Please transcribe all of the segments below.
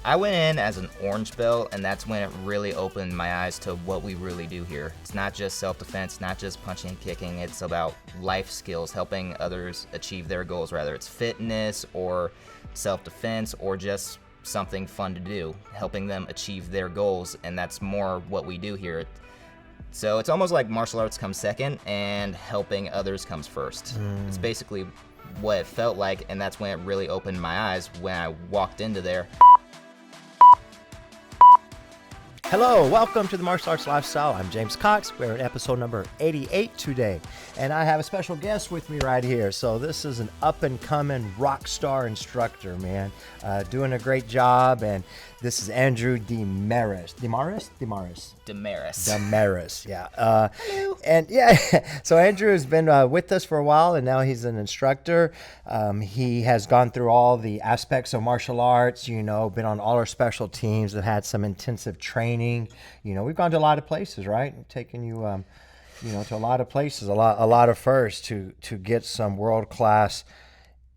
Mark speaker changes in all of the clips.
Speaker 1: I went in as an orange belt, and that's when it really opened my eyes to what we really do here. It's not just self-defense, not just punching and kicking. It's about life skills, helping others achieve their goals, whether it's fitness or self-defense or just something fun to do, helping them achieve their goals, and that's more what we do here. So it's almost like martial arts comes second and helping others comes first. It's basically what it felt like, and that's when it really opened my eyes when I walked into there.
Speaker 2: Hello, welcome to the Martial Arts Lifestyle. I'm James Cox. We're at episode number 88 today, and I have a special guest with me right here. So this is an up-and-coming rock star instructor, man, doing a great job, and this is Andrew DeMaris. DeMaris, yeah.
Speaker 1: Hello.
Speaker 2: And yeah, so Andrew has been with us for a while, and now he's an instructor. He has gone through all the aspects of martial arts, been on all our special teams that had some intensive training. We've gone to a lot of places, right? Taking you, to a lot of places, a lot of firsts to get some world-class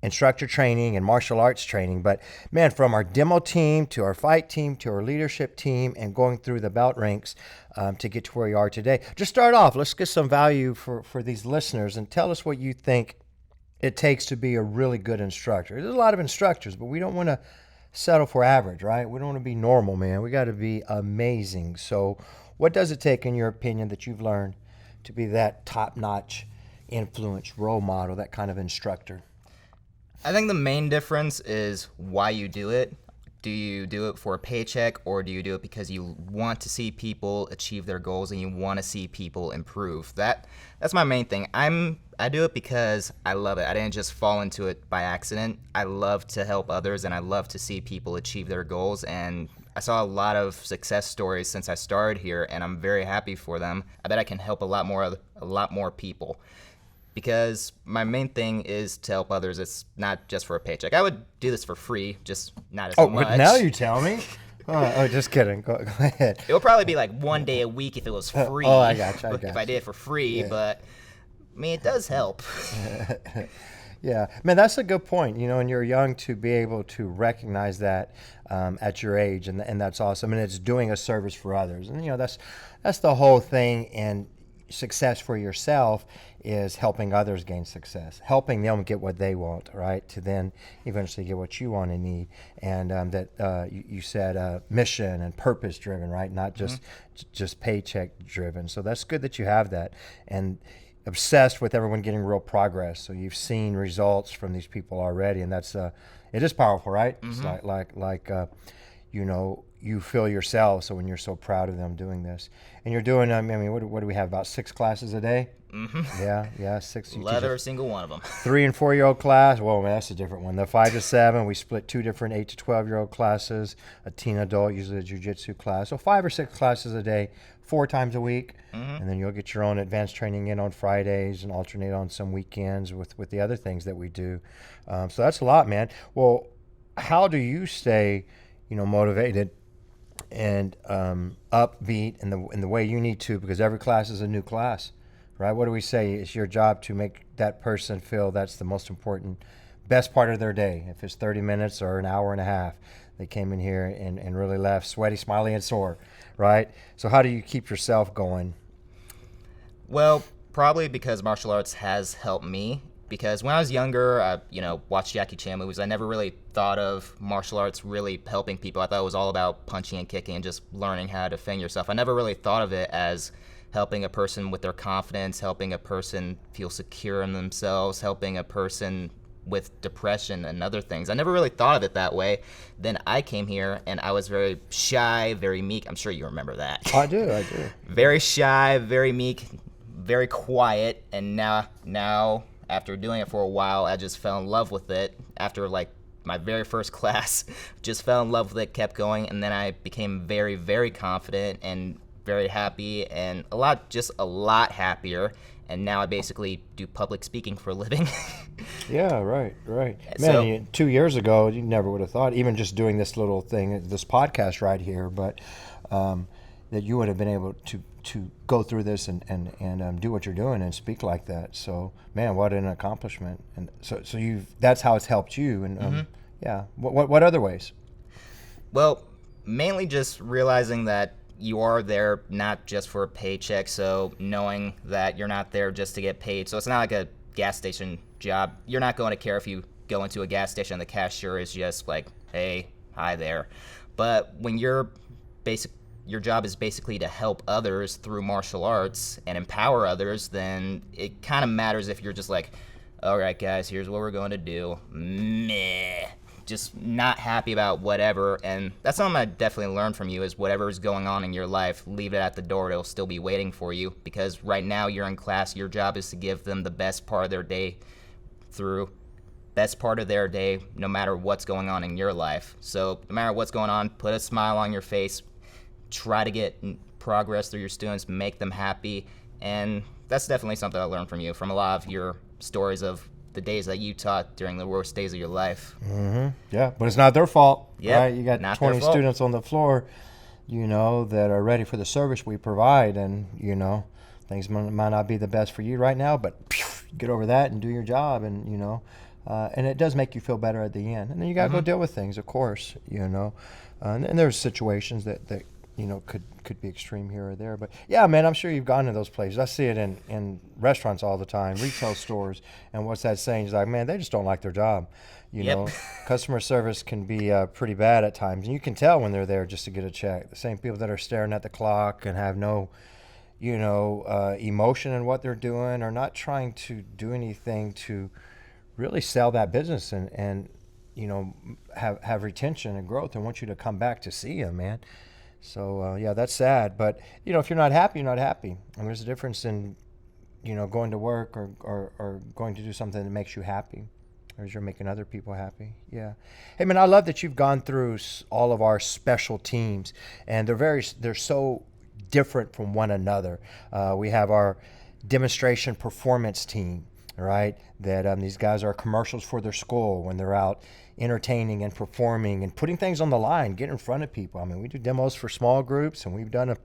Speaker 2: instructor training and martial arts training. But man, from our demo team to our fight team to our leadership team and going through the belt ranks to get to where you are today. Just start off, let's get some value for these listeners and tell us what you think it takes to be a really good instructor. There's a lot of instructors, but we don't want to settle for average, right? We don't want to be normal, man. We got to be amazing. So what does it take, in your opinion, that you've learned to be that top-notch influence, role model, that kind of instructor?
Speaker 1: I think the main difference is why you do it. Do you do it for a paycheck, or do you do it because you want to see people achieve their goals and you want to see people improve? That's my main thing. I do it because I love it. I didn't just fall into it by accident. I love to help others, and I love to see people achieve their goals, and I saw a lot of success stories since I started here, and I'm very happy for them. I bet I can help a lot more people. Because my main thing is to help others. It's not just for a paycheck. I would do this for free, just not as much.
Speaker 2: Oh, now you tell me. Oh, just kidding. Go ahead.
Speaker 1: It would probably be like one day a week if it was free.
Speaker 2: I got you.
Speaker 1: If I did it for free, yeah. But I mean, it does help.
Speaker 2: Yeah, man, that's a good point. And you're young to be able to recognize that at your age, and that's awesome. And it's doing a service for others, and that's the whole thing. And success for yourself is helping others gain success, helping them get what they want, right, to then eventually get what you want and need. And you said mission and purpose driven, right, not just paycheck driven. So that's good that you have that, and obsessed with everyone getting real progress. So you've seen results from these people already, and that's it is powerful, right? It's like you feel yourself, so when you're so proud of them doing this. And you're doing, what do we have, about 6 classes a day? Mm-hmm. Yeah, 6.
Speaker 1: Love every single one of them.
Speaker 2: 3 and 4-year-old class, whoa, man, that's a different one. The 5 to 7, we split 2 different 8 to 12-year-old classes, a teen adult, usually a jiu-jitsu class. So 5 or 6 classes a day, 4 times a week. Mm-hmm. And then you'll get your own advanced training in on Fridays and alternate on some weekends with the other things that we do. So that's a lot, man. Well, how do you stay, motivated and upbeat in the way you need to, because every class is a new class, right? What do we say? It's your job to make that person feel that's the most important, best part of their day. If it's 30 minutes or an hour and a half, they came in here and really left sweaty, smiley, and sore, right? So how do you keep yourself going?
Speaker 1: Well, probably because martial arts has helped me. Because when I was younger, I, watched Jackie Chan movies. I never really thought of martial arts really helping people. I thought it was all about punching and kicking and just learning how to defend yourself. I never really thought of it as helping a person with their confidence, helping a person feel secure in themselves, helping a person with depression and other things. I never really thought of it that way. Then I came here, and I was very shy, very meek. I'm sure you remember that.
Speaker 2: I do.
Speaker 1: Very shy, very meek, very quiet, and now after doing it for a while, I just fell in love with it. After my very first class, just fell in love with it, kept going, and then I became very, very confident and very happy, and a lot happier. And now I basically do public speaking for a living.
Speaker 2: Yeah, right. Man,
Speaker 1: So,
Speaker 2: 2 years ago, you never would have thought, even just doing this little thing, this podcast right here, but that you would have been able to go through this and do what you're doing and speak like that. So, man, what an accomplishment! And so that's how it's helped you. And yeah, what other ways?
Speaker 1: Well, mainly just realizing that you are there not just for a paycheck, so knowing that you're not there just to get paid. So it's not like a gas station job. You're not going to care if you go into a gas station and the cashier is just like, hey, hi there. But when your job is basically to help others through martial arts and empower others, then it kind of matters if you're just like, all right, guys, here's what we're going to do. Meh. Just not happy about whatever. And that's something I definitely learned from you is whatever is going on in your life, leave it at the door. It'll still be waiting for you, because right now you're in class. Your job is to give them the best part of their day no matter what's going on in your life. So no matter what's going on, put a smile on your face, try to get progress through your students, make them happy. And that's definitely something I learned from you, from a lot of your stories of the days that you taught during the worst days of your life.
Speaker 2: Yeah, but it's not their fault,
Speaker 1: Yep,
Speaker 2: right? You got
Speaker 1: not
Speaker 2: 20
Speaker 1: their fault.
Speaker 2: students on the floor, that are ready for the service we provide, and, things might not be the best for you right now, but get over that and do your job, and, and it does make you feel better at the end. And then you got to go deal with things, of course, and there's situations that could be extreme here or there. But yeah, man, I'm sure you've gone to those places. I see it in restaurants all the time, retail stores. And what's that saying? It's like, man, they just don't like their job. Customer service can be pretty bad at times. And you can tell when they're there just to get a check. The same people that are staring at the clock and have no, emotion in what they're doing, are not trying to do anything to really sell that business and have retention and growth, and want you to come back to see them, man. So, yeah, that's sad. But, if you're not happy, you're not happy. And there's a difference in, going to work or going to do something that makes you happy, or as you're making other people happy. Yeah. Hey, man, I love that you've gone through all of our special teams, and they're so different from one another. We have our demonstration performance team, right? That these guys are commercials for their school when they're out entertaining and performing and putting things on the line, get in front of people. I mean, we do demos for small groups, and we've done it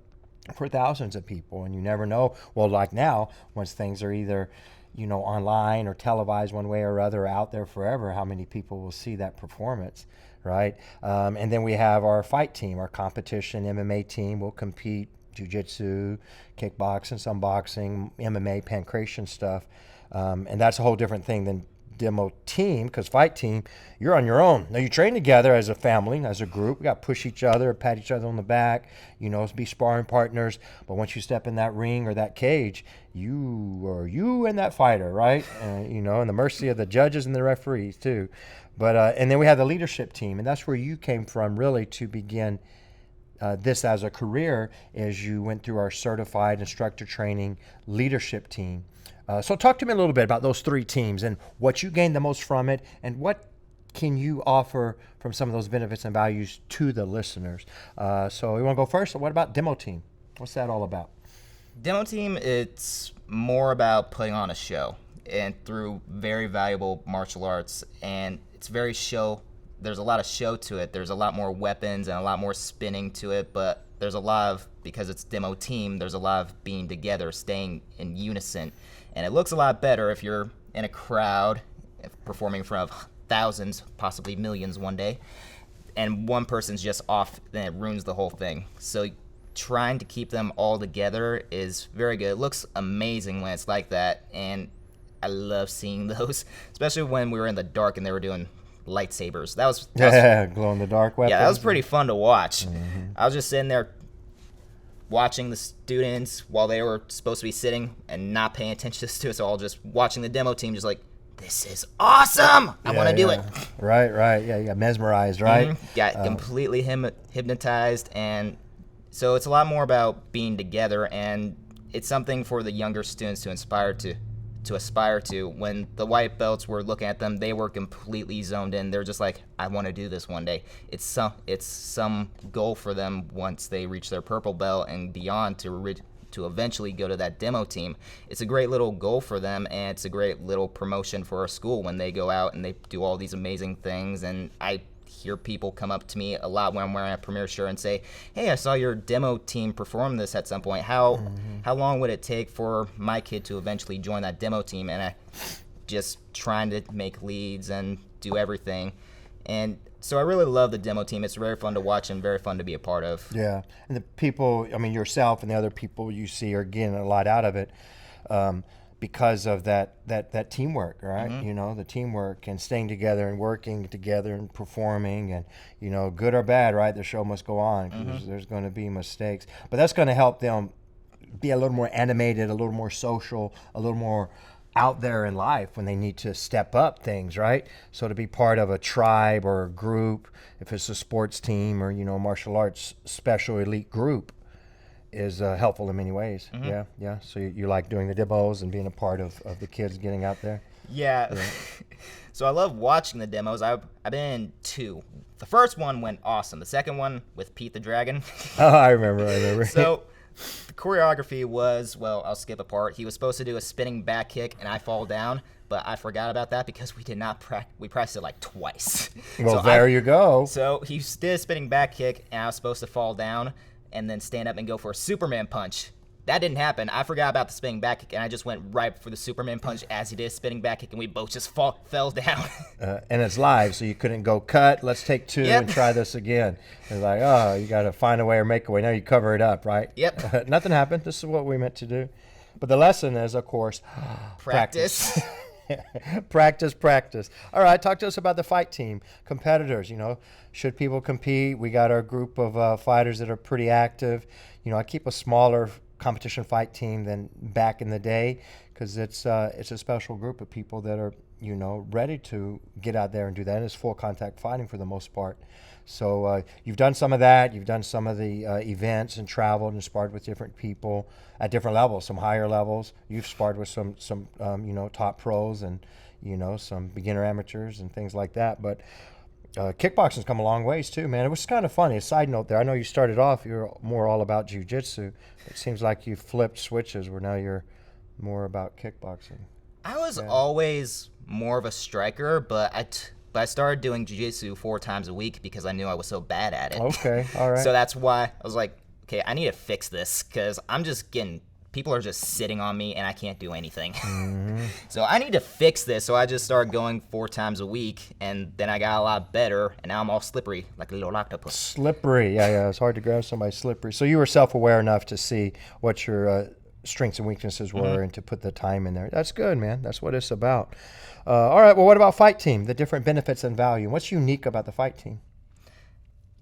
Speaker 2: for thousands of people, and you never know. Well, like now, once things are either, online or televised one way or other, out there forever, how many people will see that performance, right? And then we have our fight team, our competition MMA team. Will compete jiu-jitsu, kickboxing, some boxing, MMA, pancration stuff. And that's a whole different thing than demo team, because fight team, you're on your own. Now you train together as a family, as a group. We got to push each other, pat each other on the back, be sparring partners. But once you step in that ring or that cage, you and that fighter, right? And the mercy of the judges and the referees too. But and then we have the leadership team, and that's where you came from really to begin this as a career, as you went through our certified instructor training leadership team. So talk to me a little bit about those three teams and what you gained the most from it, and what can you offer from some of those benefits and values to the listeners. So we want to go first. So what about demo team? What's that all about?
Speaker 1: Demo team, it's more about putting on a show, and through very valuable martial arts, and it's very show. There's a lot of show to it. There's a lot more weapons and a lot more spinning to it, but there's a lot of, because it's demo team, there's a lot of being together, staying in unison. And it looks a lot better if you're in a crowd performing in front of thousands, possibly millions one day, and one person's just off, then it ruins the whole thing. So trying to keep them all together is very good. It looks amazing when it's like that, and I love seeing those, especially when we were in the dark and they were doing lightsabers. That was
Speaker 2: glow in the dark weapons.
Speaker 1: Yeah, that was pretty fun to watch. I was just sitting there watching the students while they were supposed to be sitting and not paying attention to the students, all just watching the demo team, just like, this is awesome. I want to do it.
Speaker 2: Right. Yeah, you got mesmerized, right?
Speaker 1: Got completely hypnotized. And so it's a lot more about being together, and it's something for the younger students to aspire to. When the white belts were looking at them, they were completely zoned in. They're just like, I want to do this one day. It's some goal for them once they reach their purple belt and beyond to eventually go to that demo team. It's a great little goal for them, and it's a great little promotion for our school when they go out and they do all these amazing things. And I hear people come up to me a lot when I'm wearing a Premier shirt and say, hey, I saw your demo team perform this at some point. How long would it take for my kid to eventually join that demo team? And I just trying to make leads and do everything. And So I really love the demo team. It's very fun to watch and very fun to be a part of.
Speaker 2: Yeah, and the people, I mean, yourself and the other people you see are getting a lot out of it because of that teamwork, right?
Speaker 1: Mm-hmm.
Speaker 2: You know, the teamwork and staying together and working together and performing and, you know, good or bad, right? The show must go on because there's going to be mistakes. But that's going to help them be a little more animated, a little more social, a little more out there in life when they need to step up things, right? So to be part of a tribe or a group, if it's a sports team or, you know, martial arts special elite group, is helpful in many ways. Yeah. So you like doing the demos and being a part of the kids getting out there?
Speaker 1: Yeah. So I love watching the demos. I've been in 2. The first one went awesome. The second one with Pete the Dragon.
Speaker 2: Oh, I remember.
Speaker 1: So the choreography was, well, I'll skip a part. He was supposed to do a spinning back kick, and I fall down, but I forgot about that because we did not we practiced it like twice.
Speaker 2: Well, there you go.
Speaker 1: So he did a spinning back kick, and I was supposed to fall down and then stand up and go for a Superman punch. That didn't happen. I forgot about the spinning back kick, and I just went right for the Superman punch as he did a spinning back kick, and we both just fell down.
Speaker 2: And it's live, so you couldn't go cut. Let's take 2 and try this again. It's like, oh, you got to find a way or make a way. Now you cover it up, right?
Speaker 1: Yep.
Speaker 2: Nothing happened. This is what we meant to do. But the lesson is, of course,
Speaker 1: Practice.
Speaker 2: practice. All right, talk to us about the fight team, competitors. You know, should people compete? We got our group of fighters that are pretty active. You know, I keep a smaller competition fight team than back in the day because it's a special group of people that are, you know, ready to get out there and do that. And it's full contact fighting for the most part. So you've done some of that. You've done some of the events and traveled and sparred with different people at different levels, some higher levels. You've sparred with some you know, top pros and, you know, some beginner amateurs and things like that. But kickboxing's come a long ways too, man. It was kind of funny. A side note there. I know you started off, you're more all about jiu-jitsu. It seems like you flipped switches where now you're more about kickboxing.
Speaker 1: I was always more of a striker, but I started doing jiu-jitsu 4 times a week because I knew I was so bad at it.
Speaker 2: Okay, all right.
Speaker 1: So that's why I was like, okay, I need to fix this because I'm just getting, people are just sitting on me and I can't do anything. So I need to fix this. So I just started going 4 times a week, and then I got a lot better, and now I'm all slippery like a little octopus.
Speaker 2: Slippery, yeah. It's hard to grab somebody slippery. So you were self-aware enough to see what your strengths and weaknesses were and to put the time in there. That's good, man. That's what it's about. All right, well, what about fight team, the different benefits and value? What's unique about the fight team?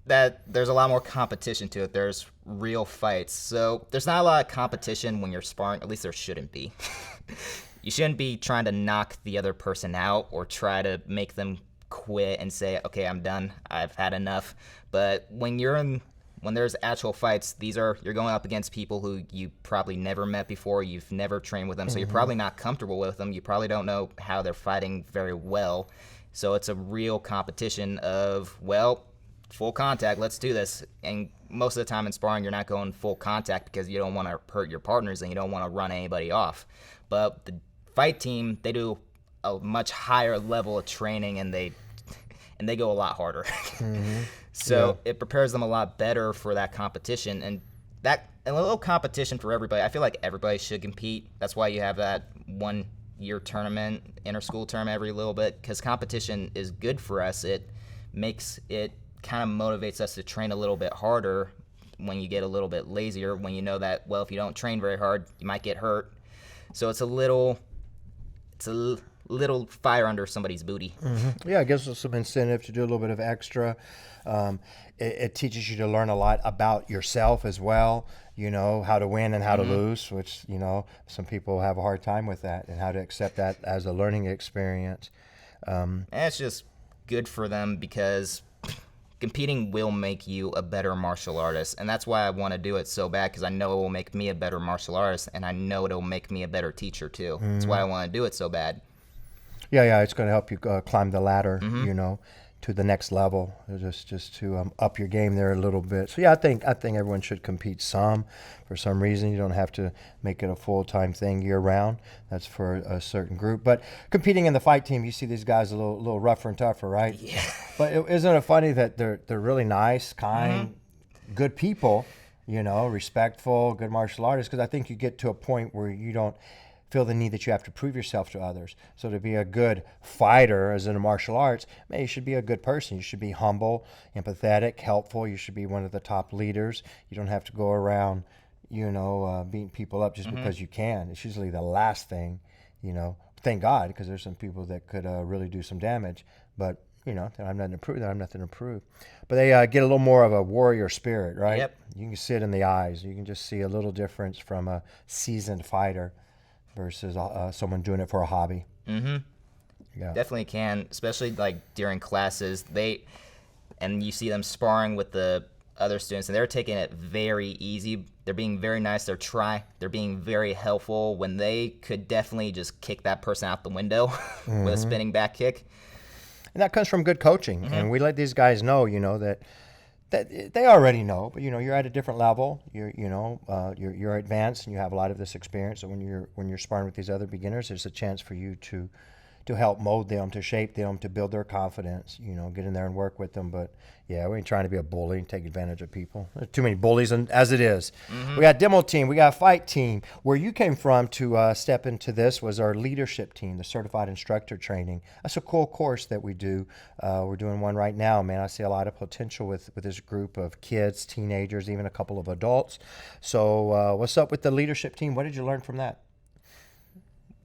Speaker 1: That there's a lot more competition to it. There's real fights. So there's not a lot of competition when you're sparring. At least there shouldn't be. You shouldn't be trying to knock the other person out or try to make them quit and say, okay, I'm done. I've had enough. But when there's actual fights, you're going up against people who you probably never met before. You've never trained with them, so you're probably not comfortable with them. You probably don't know how they're fighting very well. So it's a real competition of, well, full contact, let's do this. And most of the time in sparring, you're not going full contact because you don't want to hurt your partners and you don't want to run anybody off. But the fight team, they do a much higher level of training, and they go a lot harder. So it prepares them a lot better for that competition, and a little competition for everybody. I feel like everybody should compete. That's why you have that 1-year tournament, inter-school tournament every little bit, because competition is good for us. It kind of motivates us to train a little bit harder when you get a little bit lazier, when you know that, well, if you don't train very hard, you might get hurt. So it's a little fire under somebody's booty.
Speaker 2: Yeah, it gives us some incentive to do a little bit of extra. It teaches you to learn a lot about yourself as well, you know, how to win and how to lose, which, you know, some people have a hard time with that, and how to accept that as a learning experience.
Speaker 1: And it's just good for them because competing will make you a better martial artist, and that's why I want to do it so bad, because I know it will make me a better martial artist, and I know it'll make me a better teacher too. That's why I want to do it so bad.
Speaker 2: Yeah, it's going to help you climb the ladder, you know, to the next level, just to up your game there a little bit. So yeah, I think everyone should compete some. For some reason, you don't have to make it a full-time thing year-round. That's for a certain group. But competing in the fight team, you see these guys a little rougher and tougher, right?
Speaker 1: Yeah.
Speaker 2: But isn't it funny that they're really nice, kind, good people, you know, respectful, good martial artists? Because I think you get to a point where you don't feel the need that you have to prove yourself to others. So to be a good fighter, as in a martial arts, man, you should be a good person. You should be humble, empathetic, helpful. You should be one of the top leaders. You don't have to go around, beating people up just because you can. It's usually the last thing, Thank God, because there's some people that could really do some damage. But they have nothing to prove. They have nothing to prove. But they get a little more of a warrior spirit, right?
Speaker 1: Yep.
Speaker 2: You can see it in the eyes. You can just see a little difference from a seasoned fighter versus someone doing it for a hobby.
Speaker 1: Mm-hmm.
Speaker 2: Yeah.
Speaker 1: Definitely can, especially like during classes. And you see them sparring with the other students, and they're taking it very easy. They're being very nice. They're being very helpful when they could definitely just kick that person out the window with a spinning back kick.
Speaker 2: And that comes from good coaching. And we let these guys know, that they already know, but you're at a different level. You're advanced and you have a lot of this experience. So when you're sparring with these other beginners, there's a chance for you to help mold them, to shape them, to build their confidence, get in there and work with them. But yeah, we ain't trying to be a bully and take advantage of people. There's too many bullies as it is. We got demo team, we got fight team. Where you came from to step into this was our leadership team, the certified instructor training. That's a cool course that we do. We're doing one right now, man. I see a lot of potential with this group of kids, teenagers, even a couple of adults. So what's up with the leadership team? What did you learn from that?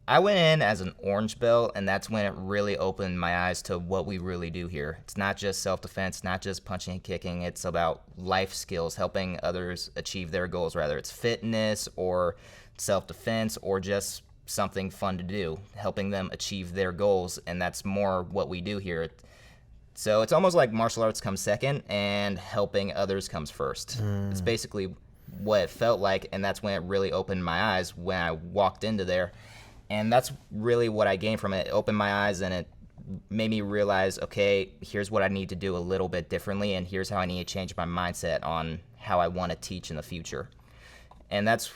Speaker 1: I went in as an orange belt, and that's when it really opened my eyes to what we really do here. It's not just self-defense, not just punching and kicking. It's about life skills, helping others achieve their goals, whether it's fitness or self-defense or just something fun to do, helping them achieve their goals, and that's more what we do here. So it's almost like martial arts comes second and helping others comes first. It's basically what it felt like, and that's when it really opened my eyes when I walked into there. And that's really what I gained from it. It opened my eyes and it made me realize, okay, here's what I need to do a little bit differently, and here's how I need to change my mindset on how I want to teach in the future. And that's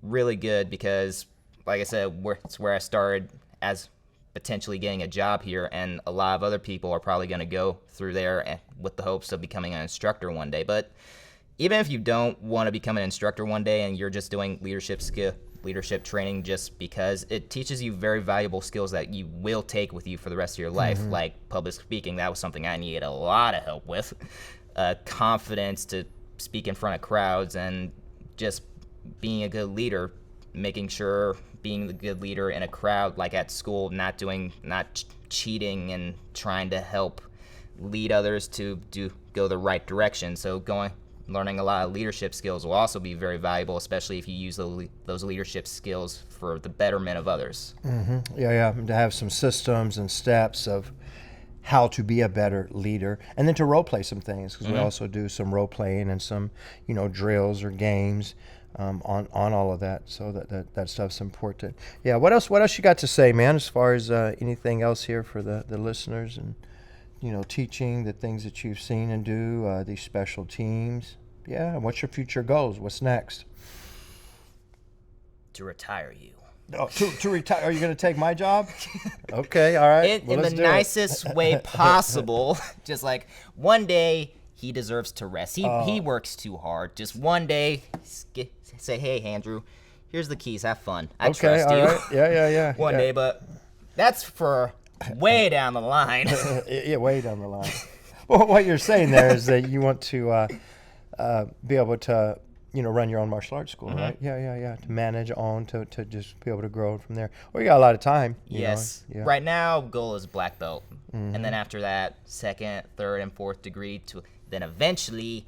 Speaker 1: really good because, like I said, it's where I started as potentially getting a job here, and a lot of other people are probably going to go through there with the hopes of becoming an instructor one day. But even if you don't want to become an instructor one day and you're just doing leadership training just because it teaches you very valuable skills that you will take with you for the rest of your life, like public speaking. That was something I needed a lot of help with. Confidence to speak in front of crowds, and just being a good leader, making sure being the good leader in a crowd, like at school, not cheating and trying to help lead others to go the right direction. So learning a lot of leadership skills will also be very valuable, especially if you use those leadership skills for the betterment of others.
Speaker 2: Yeah. To have some systems and steps of how to be a better leader, and then to role play some things, because we also do some role playing and some, drills or games on all of that. So that stuff's important. Yeah. What else you got to say, man? As far as anything else here for the listeners and teaching, the things that you've seen and do, these special teams. Yeah, and what's your future goals? What's next?
Speaker 1: To retire you.
Speaker 2: Oh, to retire? Are you going to take my job? Okay, all right.
Speaker 1: In the nicest way possible. Just like one day he deserves to rest. He works too hard. Just one day, say, hey, Andrew, here's the keys. Have fun. I trust you.
Speaker 2: Right. Yeah.
Speaker 1: One day, but that's for way down the line.
Speaker 2: Yeah, way down the line. Well, what you're saying there is that you want to be able to, run your own martial arts school, right? Yeah. To manage on, to just be able to grow from there. Well, you got a lot of time.
Speaker 1: Yes.
Speaker 2: Yeah.
Speaker 1: Right now, goal is black belt. And then after that, second, third, and fourth degree, to then eventually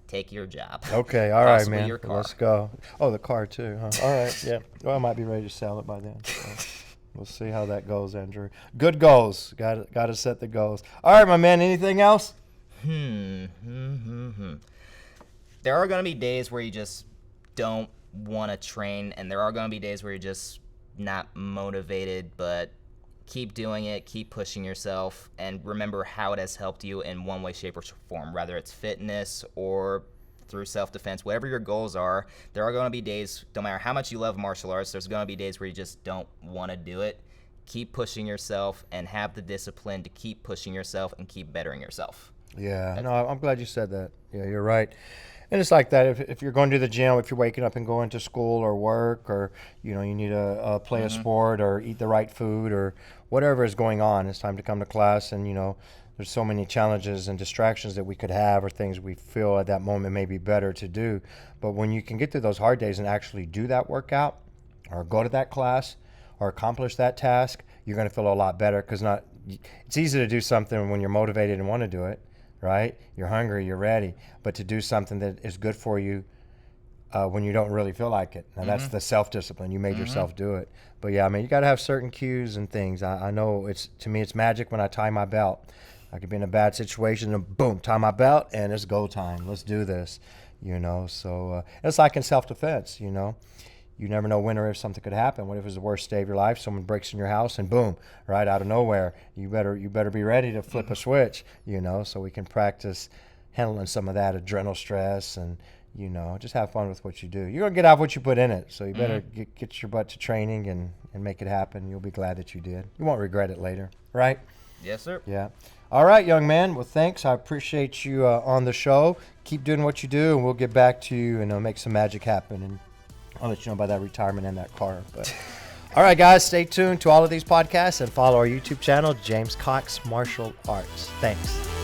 Speaker 1: take your job.
Speaker 2: Okay, all right,
Speaker 1: Possibly
Speaker 2: man.
Speaker 1: your car.
Speaker 2: Let's go. Oh, the car too, huh? All right, yeah. Well, I might be ready to sell it by then. So. We'll see how that goes, Andrew. Good goals. Got to set the goals. All right, my man. Anything else?
Speaker 1: There are going to be days where you just don't want to train, and there are going to be days where you're just not motivated, but keep doing it, keep pushing yourself, and remember how it has helped you in one way, shape, or form, whether it's fitness or through self-defense, whatever your goals are. There are going to be days, no matter how much you love martial arts, there's going to be days where you just don't want to do it. Keep pushing yourself and have the discipline to keep pushing yourself and keep bettering yourself.
Speaker 2: Yeah, no, I'm glad you said that. Yeah, you're right. And it's like that if you're going to the gym, if you're waking up and going to school or work, or you need to play a sport or eat the right food or whatever is going on, it's time to come to class. And there's so many challenges and distractions that we could have, or things we feel at that moment may be better to do. But when you can get through those hard days and actually do that workout or go to that class or accomplish that task, you're going to feel a lot better, because it's easy to do something when you're motivated and want to do it, right? You're hungry, you're ready. But to do something that is good for you when you don't really feel like it. Now, that's the self-discipline. You made yourself do it. But, yeah, I mean, you got to have certain cues and things. I know to me, it's magic when I tie my belt. I could be in a bad situation and boom, tie my belt, and it's go time. Let's do this, So it's like in self-defense, You never know when or if something could happen. What if it's the worst day of your life? Someone breaks in your house and boom, right out of nowhere. You better be ready to flip a switch, so we can practice handling some of that adrenal stress and, just have fun with what you do. You're going to get out what you put in it. So you better get your butt to training and make it happen. You'll be glad that you did. You won't regret it later, right?
Speaker 1: Yes, sir.
Speaker 2: Yeah. All right, young man. Well, thanks. I appreciate you on the show. Keep doing what you do, and we'll get back to you and make some magic happen. And I'll let you know about that retirement and that car. But all right, guys, stay tuned to all of these podcasts and follow our YouTube channel, James Cox Martial Arts. Thanks.